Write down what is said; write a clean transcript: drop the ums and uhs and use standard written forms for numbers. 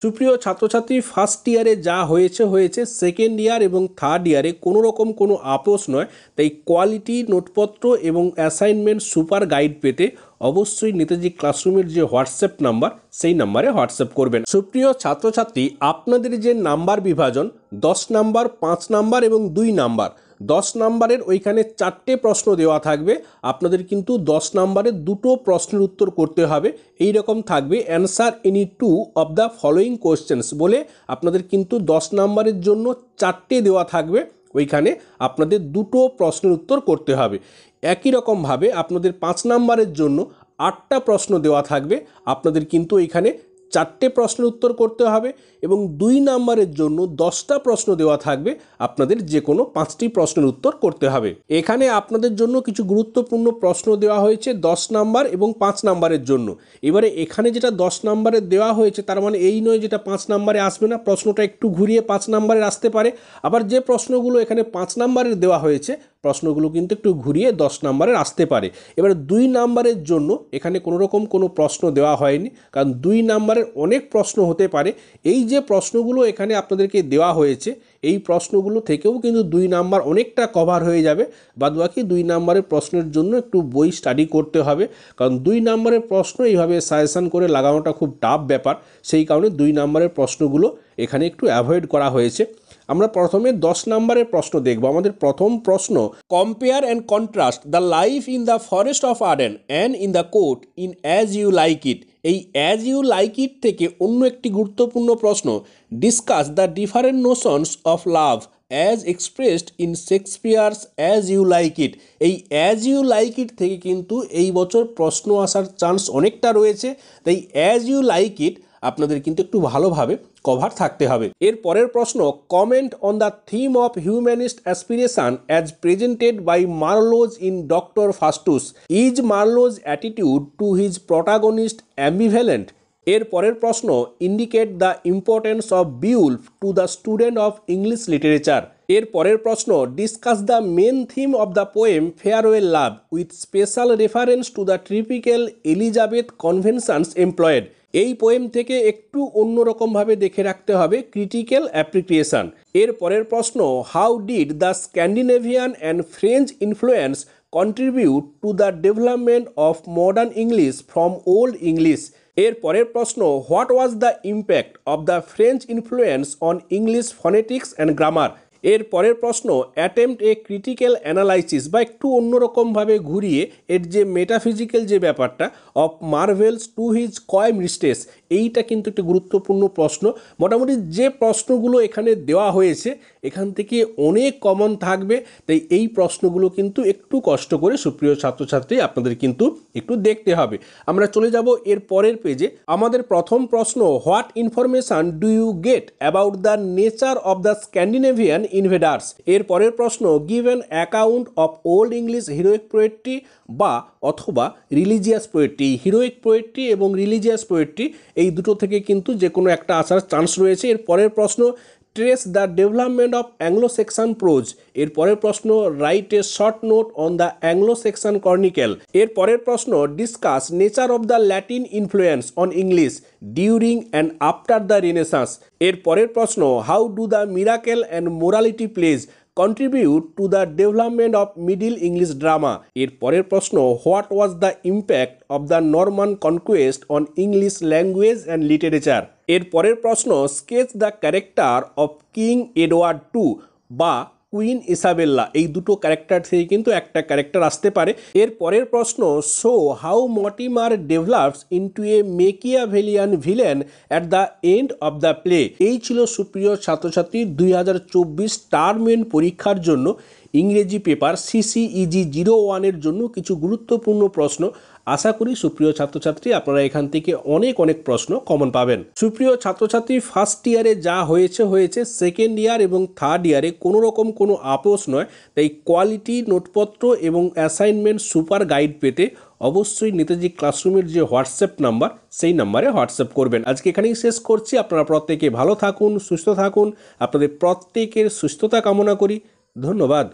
সুপ্রিয় ছাত্রছাত্রী, ফার্স্ট ইয়ারে যা হয়েছে সেকেন্ড ইয়ার এবং থার্ড ইয়ারে কোনো রকম কোনো আপোষ নয়। তাই কোয়ালিটি নোটপত্র এবং অ্যাসাইনমেন্ট সুপার গাইড পেতে অবশ্যই নেতাজি ক্লাসরুমের যে হোয়াটসঅ্যাপ নাম্বার সেই নাম্বারে হোয়াটসঅ্যাপ করবেন। সুপ্রিয় ছাত্রছাত্রী, আপনাদের যে নাম্বার বিভাজন 10 নাম্বার, 5 নাম্বার এবং 2 নাম্বার, 10 নাম্বারের ওইখানে 4টে প্রশ্ন দেওয়া থাকবে। আপনাদের কিন্তু 10 নাম্বারে 2টো প্রশ্নের উত্তর করতে হবে। এই রকম থাকবে answer any 2 of the following questions বলে আপনাদের কিন্তু 10 নাম্বারের জন্য 4টে দেওয়া থাকবে। ওইখানে আপনাদের 2টো প্রশ্নের উত্তর করতে হবে। একই রকমভাবে আপনাদের 5 নাম্বারের জন্য 8টা প্রশ্ন দেওয়া থাকবে। আপনাদের কিন্তু এখানে 4টে প্রশ্নের উত্তর করতে হবে এবং 2 নাম্বারের জন্য 10টা প্রশ্ন দেওয়া থাকবে। আপনাদের যে কোনো 5টি প্রশ্নের উত্তর করতে হবে। এখানে আপনাদের জন্য কিছু গুরুত্বপূর্ণ প্রশ্ন দেওয়া হয়েছে 10 নাম্বার এবং 5 নাম্বারের জন্য। এবারে এখানে যেটা 10 নাম্বারের দেওয়া হয়েছে তার মানে এই নয় যেটা 5 নাম্বারে আসবে না, প্রশ্নটা একটু ঘুরিয়ে 5 নাম্বারের আসতে পারে। আবার যে প্রশ্নগুলো এখানে 5 নাম্বারের দেওয়া হয়েছে প্রশ্নগুলো কিন্তু একটু ঘুরিয়ে 10 নাম্বারের আসতে পারে। এবারে 2 নাম্বারের জন্য এখানে কোনো রকম কোনো প্রশ্ন দেওয়া হয়নি, কারণ 2 নাম্বারের অনেক প্রশ্ন হতে পারে। এই যে প্রশ্নগুলো এখানে আপনাদেরকে দেওয়া হয়েছে এই প্রশ্নগুলো থেকেও কিন্তু 2 নাম্বার অনেকটা কভার হয়ে যাবে। বাদবাকি 2 নাম্বারের প্রশ্নের জন্য একটু বই স্টাডি করতে হবে, কারণ 2 নাম্বারের প্রশ্ন এইভাবে সাজেশন করে লাগানোটা খুব টাফ ব্যাপার। সেই কারণে 2 নাম্বারের প্রশ্নগুলো এখানে একটু অ্যাভয়েড করা হয়েছে। আমরা প্রথমে 10 নাম্বারের প্রশ্ন দেখব। আমাদের প্রথম প্রশ্ন, compare and contrast the life in the forest of Arden and in the court in As You Like It. এই অ্যাজ ইউ লাইক ইট থেকে অন্য একটি গুরুত্বপূর্ণ প্রশ্ন, discuss the different notions of love as expressed in Shakespeare's As You Like It. এই as You Like ইট থেকে কিন্তু এই বছর প্রশ্ন আসার চান্স অনেকটা রয়েছে। তাই অ্যাজ ইউ লাইক ইট আপনাদের কিন্তু একটু ভালোভাবে কভার থাকতে হবে। এর পরের প্রশ্ন, comment on the theme of humanist aspiration as presented by Marlowe's in Doctor Faustus. Is Marlowe's attitude to his protagonist ambivalent? এর পরের প্রশ্ন, indicate the importance of Beowulf to the student of English literature. এর পরের প্রশ্ন, discuss the main theme of the poem farewell love with special reference to the typical Elizabethan conventions employed. এই poem থেকে একটু অন্যরকমভাবে দেখে রাখতে হবে ক্রিটিক্যাল অ্যাপ্রিসিয়েশন। এর পরের প্রশ্ন, how did the Scandinavian and French influence contribute to the development of modern English from old English? এর পরের প্রশ্ন, what was the impact of the French influence on English phonetics and grammar? এর পরের প্রশ্ন, attempt a critical analysis বা একটু অন্যরকমভাবে ঘুরিয়ে এর যে মেটাফিজিক্যাল যে ব্যাপারটা অফ মার্ভেলস টু হিজ কয় মিস্টেস, এইটা কিন্তু একটি গুরুত্বপূর্ণ প্রশ্ন। মোটামুটি যে প্রশ্নগুলো এখানে দেওয়া হয়েছে এখান থেকে অনেক কমন থাকবে। তাই এই প্রশ্নগুলো কিন্তু একটু কষ্ট করে সুপ্রিয় ছাত্রছাত্রী আপনাদের কিন্তু একটু দেখতে হবে। আমরা চলে যাব এর পরের পেজে। আমাদের প্রথম প্রশ্ন, what information do you get about the nature of the Scandinavian invaders? এর পরের প্রশ্ন, give an account of old English heroic poetry বা অথবা রিলিজিয়াস পোয়েট্রি। হিরোইক পোয়েট্রি এবং রিলিজিয়াস পোয়েট্রি এই দুটো থেকে কিন্তু যে কোনো একটা আসার চান্স রয়েছে। এর পরের প্রশ্ন, trace the development of Anglo Saxon prose. এর পরের প্রশ্ন, write a short note on the Anglo Saxon chronicle. এর পরের প্রশ্ন, discuss nature of the Latin influence on English during and after the Renaissance. এর পরের প্রশ্ন, how do the miracle and morality plays contribute to the development of Middle English drama? এর পরের প্রশ্ন, what was the impact of the Norman conquest on English language and literature? এর পরের প্রশ্ন, sketch the character of King Edward II বা queen ইসাবেল্লা। এই দুটো character থেকে কিন্তু একটা ক্যারেক্টার আসতে পারে। এর পরের প্রশ্ন, show how Mortimer develops into a Machiavellian villain at the end of the play. এই ছিল সুপ্রিয় ছাত্রছাত্রী 2024 টার্ম এন্ড পরীক্ষার জন্য ইংরেজি পেপার CCEG 01-এর জন্য কিছু গুরুত্বপূর্ণ প্রশ্ন। আশা করি সুপ্রিয় ছাত্রছাত্রী আপনারা এখান থেকে অনেক প্রশ্ন কমন পাবেন। সুপ্রিয় ছাত্রছাত্রী, ফার্স্ট ইয়ারে যা হয়েছে সেকেন্ড ইয়ার এবং থার্ড ইয়ারে কোনো রকম কোনো আপোষ নয়। তাই কোয়ালিটি নোটপত্র এবং অ্যাসাইনমেন্ট সুপার গাইড পেতে অবশ্যই নেতাজি ক্লাসরুমের যে হোয়াটসঅ্যাপ নাম্বার সেই নাম্বারে হোয়াটসঅ্যাপ করবেন। আজকে এখানেই শেষ করছি। আপনারা প্রত্যেকে ভালো থাকুন, সুস্থ থাকুন। আপনাদের প্রত্যেকের সুস্থতা কামনা করি। ধন্যবাদ।